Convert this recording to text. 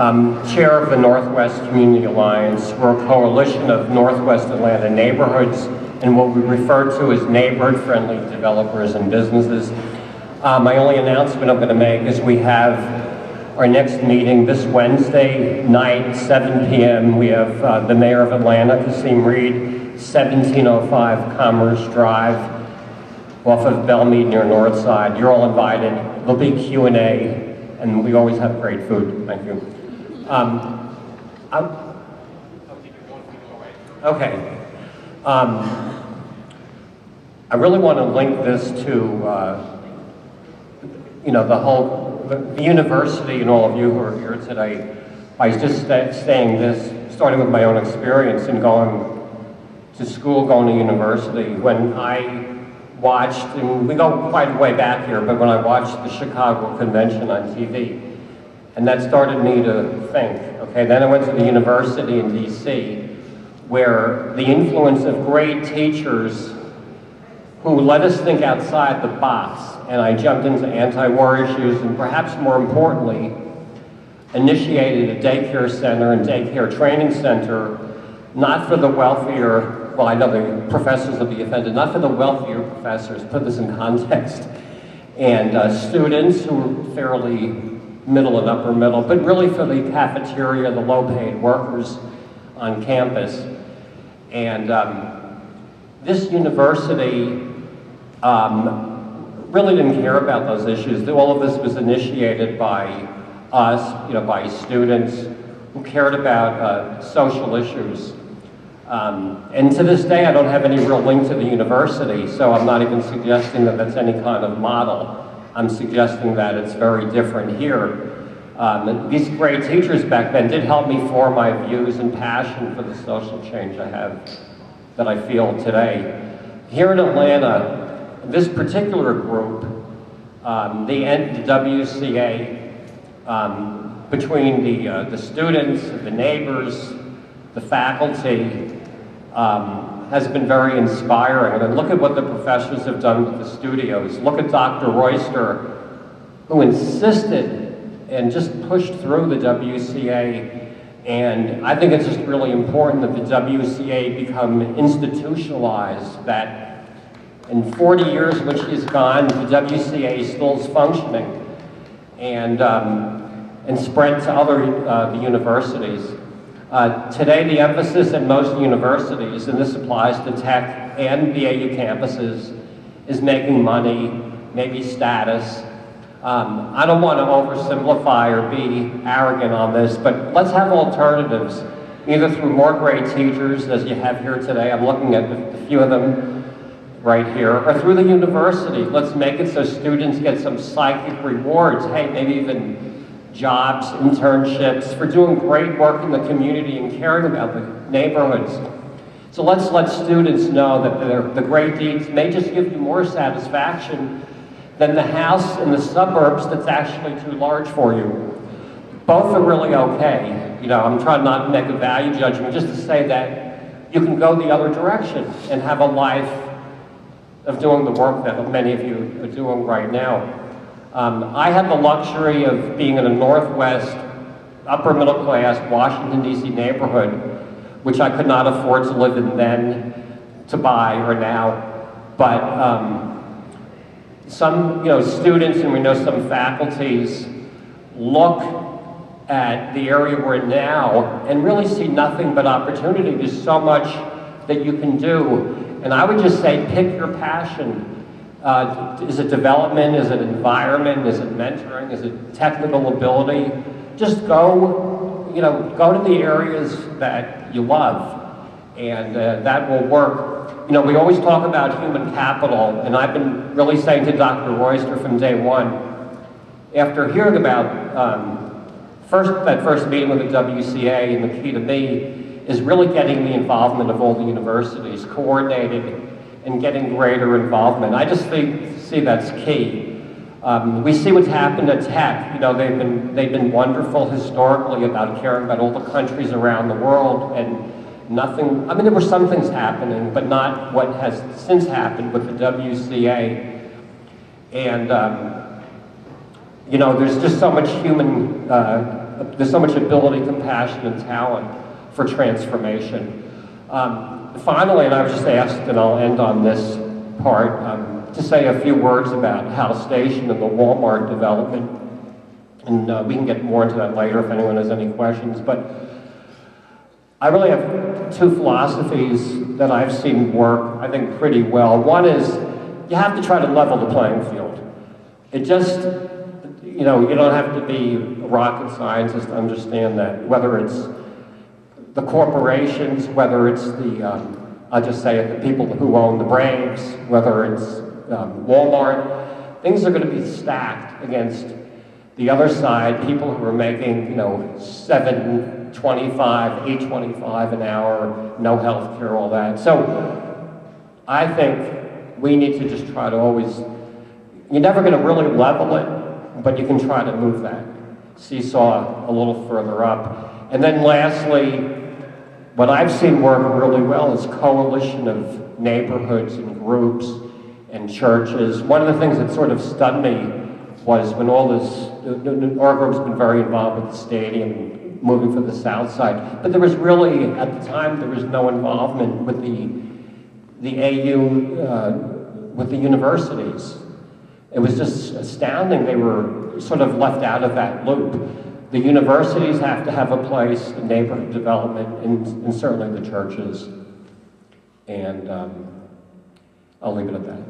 chair of the Northwest Community Alliance. We're a coalition of Northwest Atlanta neighborhoods and what we refer to as neighborhood-friendly developers and businesses. My only announcement I'm going to make is we have our next meeting this Wednesday night, 7 p.m. We have the mayor of Atlanta, Kasim Reed, 1705 Commerce Drive, off of Belmead near Northside. You're all invited. There'll be Q&A, and we always have great food. Thank you. Okay. I really want to link this to, the university and all of you who are here today. By just saying this, starting with my own experience and going to school, going to university. When I watched, and we go quite a way back here, but when I watched the Chicago Convention on TV, and that started me to think, okay, then I went to the university in DC, where the influence of great teachers who let us think outside the box, and I jumped into anti-war issues, and perhaps more importantly, initiated a daycare center and daycare training center, not for the wealthier, well, I know the professors will be offended, not for the wealthier professors, put this in context, and students who were fairly middle and upper middle, but really for the cafeteria, the low-paid workers on campus. And this university really didn't care about those issues. All of this was initiated by us, by students who cared about social issues. And to this day, I don't have any real link to the university, so I'm not even suggesting that that's any kind of model. I'm suggesting that it's very different here. These great teachers back then did help me form my views and passion for the social change that I feel today. Here in Atlanta, this particular group, the WCA, between the students, the neighbors, the faculty, has been very inspiring. And look at what the professors have done with the studios. Look at Dr. Royster, who insisted and just pushed through the WCA. And I think it's just really important that the WCA become institutionalized, that in 40 years in which he's gone, the WCA still is functioning and spread to other the universities. Today, the emphasis at most universities, and this applies to tech and BAU campuses, is making money, maybe status. I don't want to oversimplify or be arrogant on this, but let's have alternatives, either through more great teachers, as you have here today. I'm looking at a few of them right here, or through the university. Let's make it so students get some psychic rewards. Hey, maybe even jobs, internships, for doing great work in the community and caring about the neighborhoods. So let's let students know that the great deeds may just give you more satisfaction than the house in the suburbs that's actually too large for you. Both are really okay. I'm trying not to make a value judgment, just to say that you can go the other direction and have a life of doing the work that many of you are doing right now. I had the luxury of being in a Northwest, upper middle class, Washington, D.C. neighborhood, which I could not afford to live in then, to buy, or now. But some students, and we know some faculties, look at the area we're in now and really see nothing but opportunity. There's so much that you can do. And I would just say, pick your passion. Is it development? Is it environment? Is it mentoring? Is it technical ability? Just go to the areas that you love, and that will work. We always talk about human capital, and I've been really saying to Dr. Royster from day one, after hearing about that first meeting with the WCA, and the key to me is really getting the involvement of all the universities, coordinated and getting greater involvement. I just see that's key. We see what's happened at Tech. They've been wonderful historically about caring about all the countries around the world, and nothing, there were some things happening, but not what has since happened with the WCA. And, there's just so much human there's so much ability, compassion, and talent for transformation. Finally, and I was just asked, and I'll end on this part, to say a few words about House Station and the Walmart development. And we can get more into that later if anyone has any questions. But I really have two philosophies that I've seen work, I think, pretty well. One is you have to try to level the playing field. It just, you know, you don't have to be a rocket scientist to understand that, whether it's the corporations, whether it's the, I'll just say it, the people who own the Braves, whether it's Walmart, things are going to be stacked against the other side, people who are making, you know, $7.25, $8.25 an hour, no health care, all that. So I think we need to just try to always, you're never going to really level it, but you can try to move that seesaw a little further up. And then lastly, what I've seen work really well is coalition of neighborhoods and groups and churches. One of the things that sort of stunned me was when all this, our group's been very involved with the stadium, moving for the south side, but there was really, at the time, there was no involvement with the AU, with the universities. It was just astounding. They were sort of left out of that loop. The universities have to have a place in neighborhood development, and certainly the churches. And I'll leave it at that.